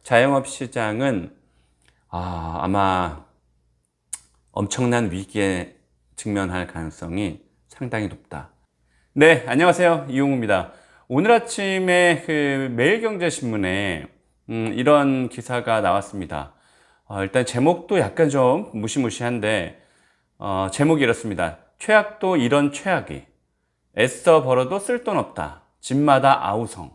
자영업 시장은 아마 엄청난 위기에 직면할 가능성이 상당히 높다. 네, 안녕하세요. 이용우입니다. 오늘 아침에 매일경제신문에 이런 기사가 나왔습니다. 일단 제목도 약간 좀 무시무시한데 제목이 이렇습니다. 최악도 이런 최악이, 애써 벌어도 쓸 돈 없다, 집마다 아우성.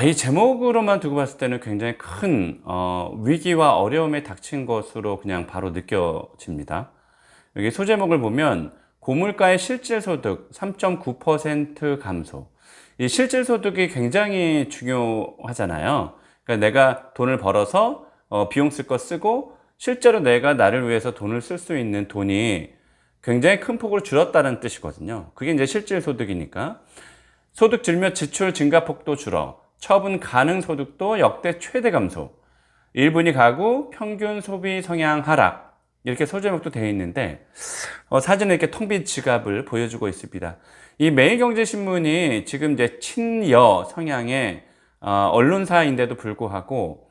이 제목으로만 두고 봤을 때는 굉장히 큰 위기와 어려움에 닥친 것으로 그냥 바로 느껴집니다. 여기 소제목을 보면 고물가의 실질소득 3.9% 감소. 이 실질소득이 굉장히 중요하잖아요. 그러니까 내가 돈을 벌어서 비용 쓸 거 쓰고 실제로 내가 나를 위해서 돈을 쓸 수 있는 돈이 굉장히 큰 폭으로 줄었다는 뜻이거든요. 그게 이제 실질소득이니까. 소득 증며 지출 증가폭도 줄어. 처분 가능 소득도 역대 최대 감소. 1분위 가구 평균 소비 성향 하락. 이렇게 소제목도 되어 있는데 사진에 이렇게 텅 빈 지갑을 보여주고 있습니다. 이 매일경제신문이 지금 이제 친여 성향의 언론사인데도 불구하고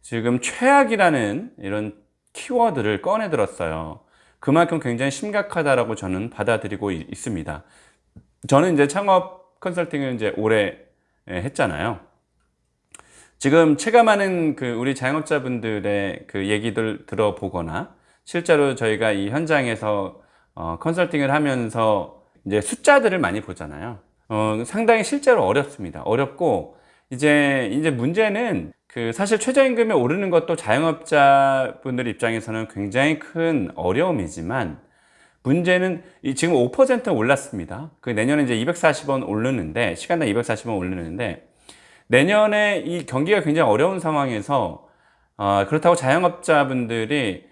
지금 최악이라는 이런 키워드를 꺼내 들었어요. 그만큼 굉장히 심각하다라고 저는 받아들이고 있습니다. 저는 이제 창업 컨설팅을 이제 오래 했잖아요. 지금 체감하는 우리 자영업자분들의 얘기들 들어보거나 실제로 저희가 이 현장에서 컨설팅을 하면서 이제 숫자들을 많이 보잖아요. 상당히 실제로 어렵습니다. 어렵고 이제 문제는 사실 최저임금이 오르는 것도 자영업자분들 입장에서는 굉장히 큰 어려움이지만 문제는 지금 5% 올랐습니다. 내년에 이제 240원 오르는데 시간당 240원 오르는데 내년에 이 경기가 굉장히 어려운 상황에서 그렇다고 자영업자분들이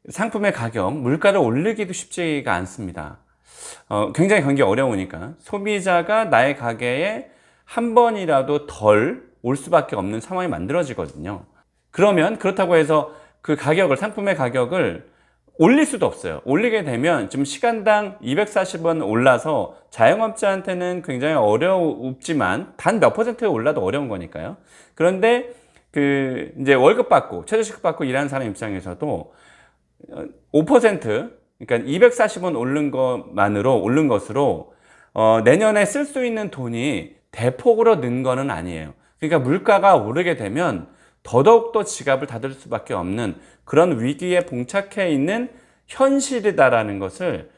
상품의 가격, 물가를 올리기도 쉽지가 않습니다. 굉장히 경기 어려우니까 소비자가 나의 가게에 한 번이라도 덜 올 수밖에 없는 상황이 만들어지거든요. 그러면 그렇다고 해서 상품의 가격을 올릴 수도 없어요. 올리게 되면 지금 시간당 240원 올라서 자영업자한테는 굉장히 어렵지만 단 몇 퍼센트 올라도 어려운 거니까요. 그런데 이제 월급 받고 최저시급 받고 일하는 사람 입장에서도 5% 그러니까 240원 오른 것으로 내년에 쓸 수 있는 돈이 대폭으로 는 거는 아니에요. 그러니까 물가가 오르게 되면 더더욱더 지갑을 닫을 수밖에 없는 그런 위기에 봉착해 있는 현실이다라는 것을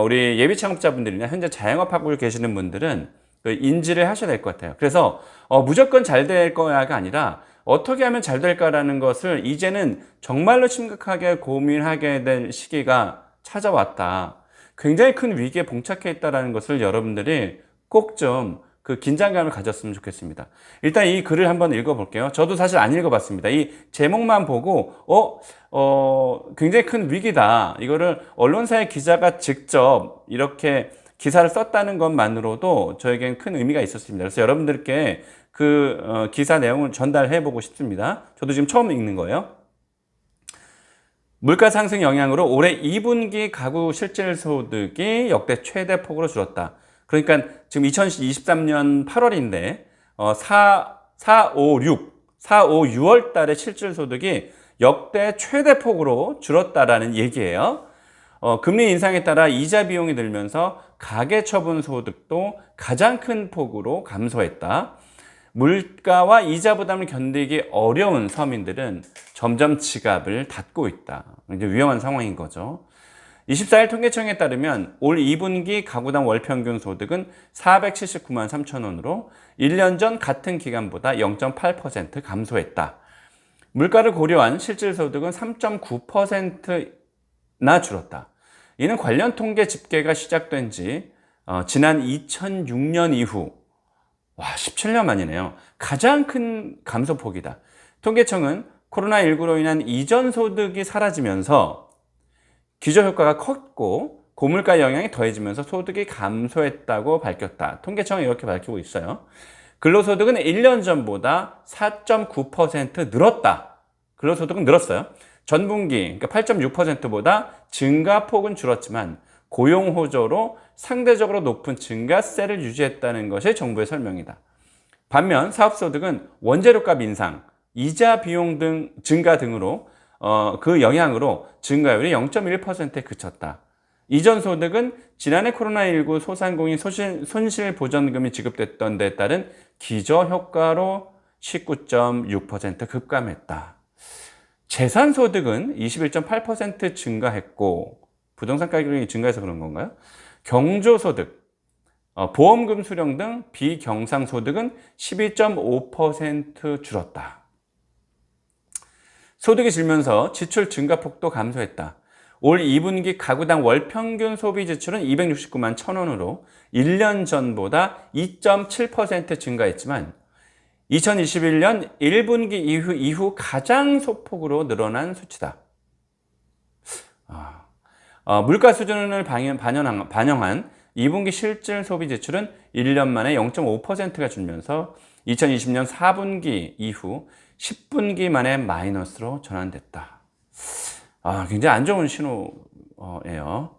우리 예비 창업자분들이나 현재 자영업하고 계시는 분들은 인지를 하셔야 될 것 같아요. 그래서 무조건 잘 될 거야가 아니라 어떻게 하면 잘 될까라는 것을 이제는 정말로 심각하게 고민하게 될 시기가 찾아왔다. 굉장히 큰 위기에 봉착해 있다는 것을 여러분들이 꼭 좀 긴장감을 가졌으면 좋겠습니다. 일단 이 글을 한번 읽어볼게요. 저도 사실 안 읽어봤습니다. 이 제목만 보고 굉장히 큰 위기다. 이거를 언론사의 기자가 직접 이렇게 기사를 썼다는 것만으로도 저에겐 큰 의미가 있었습니다. 그래서 여러분들께 기사 내용을 전달해 보고 싶습니다. 저도 지금 처음 읽는 거예요. 물가 상승 영향으로 올해 2분기 가구 실질소득이 역대 최대 폭으로 줄었다. 그러니까 지금 2023년 8월인데 6월 달에 실질소득이 역대 최대 폭으로 줄었다라는 얘기예요. 금리 인상에 따라 이자 비용이 늘면서 가계처분 소득도 가장 큰 폭으로 감소했다. 물가와 이자 부담을 견디기 어려운 서민들은 점점 지갑을 닫고 있다. 이제 위험한 상황인 거죠. 24일 통계청에 따르면 올 2분기 가구당 월평균 소득은 479만 3천 원으로 1년 전 같은 기간보다 0.8% 감소했다. 물가를 고려한 실질소득은 3.9%나 줄었다. 이는 관련 통계 집계가 시작된 지 지난 2006년 이후 17년 만이네요. 가장 큰 감소폭이다. 통계청은 코로나19로 인한 이전 소득이 사라지면서 기저효과가 컸고 고물가 영향이 더해지면서 소득이 감소했다고 밝혔다. 통계청은 이렇게 밝히고 있어요. 근로소득은 1년 전보다 4.9% 늘었다. 근로소득은 늘었어요. 전분기 그러니까 8.6%보다 증가폭은 줄었지만 고용호조로 상대적으로 높은 증가세를 유지했다는 것이 정부의 설명이다. 반면 사업소득은 원재료값 인상, 이자 비용 등 증가 등으로 그 영향으로 증가율이 0.1%에 그쳤다. 이전 소득은 지난해 코로나19 소상공인 손실보전금이 지급됐던 데 따른 기저효과로 19.6% 급감했다. 재산소득은 21.8% 증가했고, 부동산 가격이 증가해서 그런 건가요? 경조소득, 보험금 수령 등 비경상소득은 12.5% 줄었다. 소득이 줄면서 지출 증가폭도 감소했다. 올 2분기 가구당 월 평균 소비 지출은 269만 1,000원으로 1년 전보다 2.7% 증가했지만 2021년 1분기 이후 가장 소폭으로 늘어난 수치다. 물가 수준을 반영한 2분기 실질 소비 지출은 1년 만에 0.5%가 줄면서 2020년 4분기 이후 10분기 만에 마이너스로 전환됐다. 굉장히 안 좋은 신호예요.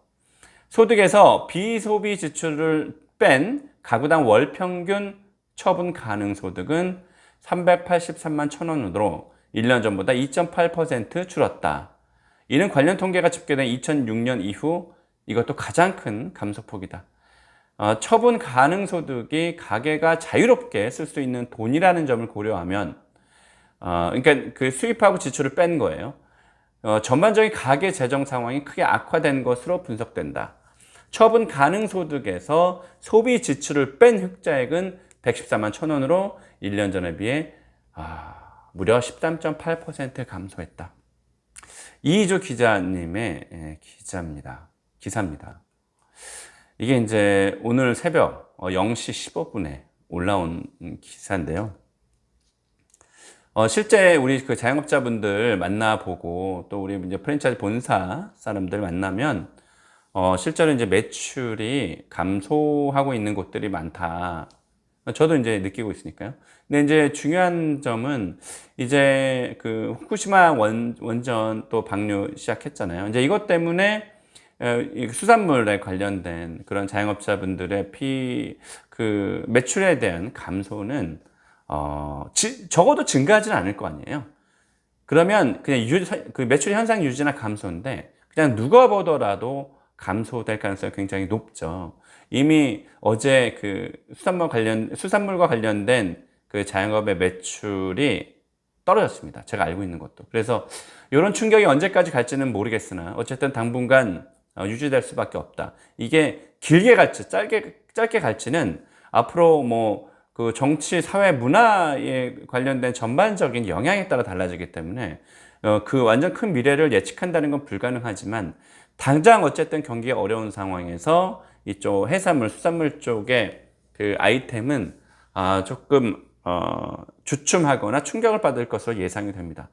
소득에서 비소비 지출을 뺀 가구당 월 평균 처분 가능 소득은 383만 1,000원으로 1년 전보다 2.8% 줄었다. 이는 관련 통계가 집계된 2006년 이후 이것도 가장 큰 감소폭이다. 처분 가능 소득이 가계가 자유롭게 쓸 수 있는 돈이라는 점을 고려하면, 그러니까 그 수입하고 지출을 뺀 거예요. 전반적인 가계 재정 상황이 크게 악화된 것으로 분석된다. 처분 가능 소득에서 소비 지출을 뺀 흑자액은 114만 1,000원으로 1년 전에 비해 무려 13.8% 감소했다. 이희조 기자님의 기사입니다. 이게 이제 오늘 새벽 0시 15분에 올라온 기사인데요. 실제 우리 그 자영업자분들 만나보고 또 우리 이제 프랜차이즈 본사 사람들 만나면 실제로 이제 매출이 감소하고 있는 곳들이 많다. 저도 이제 느끼고 있으니까요. 근데 이제 중요한 점은 이제 그 후쿠시마 원전 또 방류 시작했잖아요. 이제 이것 때문에 수산물에 관련된 그런 자영업자분들의 그 매출에 대한 감소는 적어도 증가하지는 않을 거 아니에요. 그러면 그냥 그 매출 현상 유지나 감소인데 그냥 누가 보더라도 감소될 가능성이 굉장히 높죠. 이미 어제 그 수산물과 관련된 그 자영업의 매출이 떨어졌습니다. 제가 알고 있는 것도. 그래서 이런 충격이 언제까지 갈지는 모르겠으나 어쨌든 당분간 유지될 수밖에 없다. 이게 길게 갈지 짧게 갈지는 앞으로 뭐 그 정치, 사회, 문화에 관련된 전반적인 영향에 따라 달라지기 때문에 그 완전 큰 미래를 예측한다는 건 불가능하지만 당장 어쨌든 경기가 어려운 상황에서 이쪽 해산물, 수산물 쪽의 그 아이템은 조금 주춤하거나 충격을 받을 것으로 예상이 됩니다.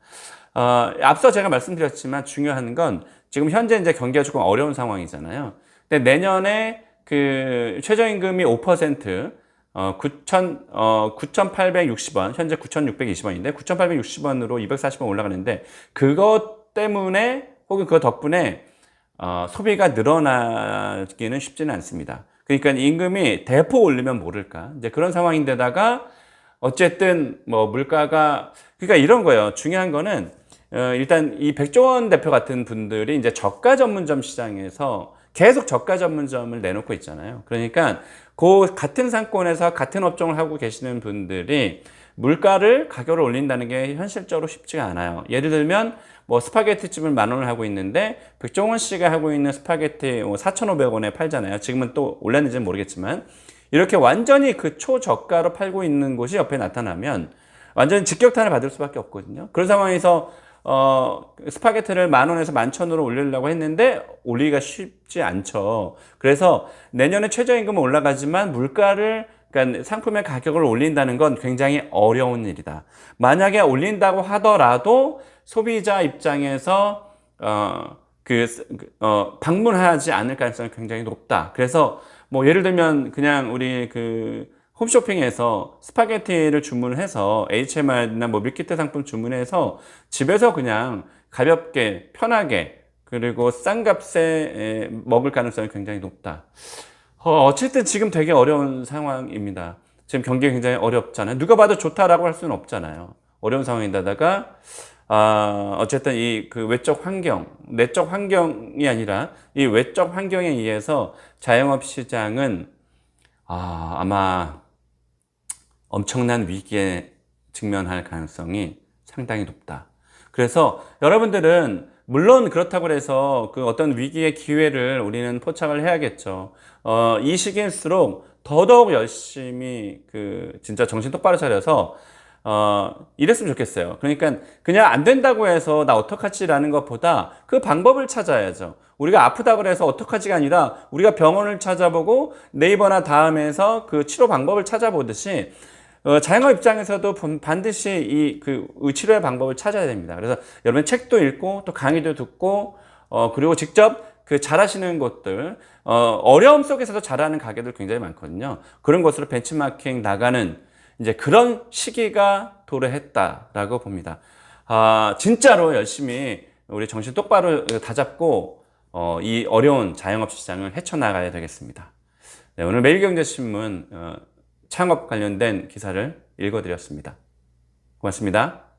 앞서 제가 말씀드렸지만 중요한 건 지금 현재 이제 경기가 조금 어려운 상황이잖아요. 근데 내년에 그 최저임금이 5% 9,860원, 현재 9,620원인데 9,860원으로 240원 올라가는데 그것 때문에 혹은 그 덕분에 소비가 늘어나기는 쉽지는 않습니다. 그러니까 임금이 대폭 오르면 모를까. 이제 그런 상황인데다가 어쨌든 뭐 물가가 그러니까 이런 거예요. 중요한 거는 일단 이 백종원 대표 같은 분들이 이제 저가 전문점 시장에서 계속 저가 전문점을 내놓고 있잖아요. 그러니까 그 같은 상권에서 같은 업종을 하고 계시는 분들이 가격을 올린다는 게 현실적으로 쉽지가 않아요. 예를 들면 뭐 스파게티집을 10,000원을 하고 있는데 백종원 씨가 하고 있는 스파게티 4,500원에 팔잖아요. 지금은 또 올랐는지는 모르겠지만 이렇게 완전히 그 초저가로 팔고 있는 곳이 옆에 나타나면 완전히 직격탄을 받을 수밖에 없거든요. 그런 상황에서 스파게티를 10,000원에서 11,000원으로 올리려고 했는데 올리기가 쉽지 않죠. 그래서 내년에 최저임금은 올라가지만 그러니까 상품의 가격을 올린다는 건 굉장히 어려운 일이다. 만약에 올린다고 하더라도 소비자 입장에서 방문하지 않을 가능성이 굉장히 높다. 그래서 뭐 예를 들면 그냥 우리 그 홈쇼핑에서 스파게티를 주문을 해서 HMR이나 뭐 밀키트 상품 주문해서 집에서 그냥 가볍게 편하게 그리고 싼 값에 먹을 가능성이 굉장히 높다. 어쨌든 지금 되게 어려운 상황입니다. 지금 경기가 굉장히 어렵잖아요. 누가 봐도 좋다라고 할 수는 없잖아요. 어려운 상황인데다가 어쨌든 이 그 외적 환경, 내적 환경이 아니라 이 외적 환경에 의해서 자영업 시장은 아마 엄청난 위기에 직면할 가능성이 상당히 높다. 그래서 여러분들은 물론 그렇다고 해서 그 어떤 위기의 기회를 우리는 포착을 해야겠죠. 이 시기일수록 더더욱 열심히 그 진짜 정신 똑바로 차려서 이랬으면 좋겠어요. 그러니까 그냥 안 된다고 해서 나 어떡하지라는 것보다 그 방법을 찾아야죠. 우리가 아프다고 해서 어떡하지가 아니라 우리가 병원을 찾아보고 네이버나 다음에서 그 치료 방법을 찾아보듯이 자영업 입장에서도 반드시 이 그 치료의 방법을 찾아야 됩니다. 그래서 여러분 책도 읽고 또 강의도 듣고 그리고 직접 그 잘하시는 곳들 어려움 속에서도 잘하는 가게들 굉장히 많거든요. 그런 곳으로 벤치마킹 나가는 이제 그런 시기가 도래했다라고 봅니다. 진짜로 열심히 우리 정신 똑바로 다잡고 이 어려운 자영업 시장을 헤쳐나가야 되겠습니다. 네, 오늘 매일경제신문 창업 관련된 기사를 읽어드렸습니다. 고맙습니다.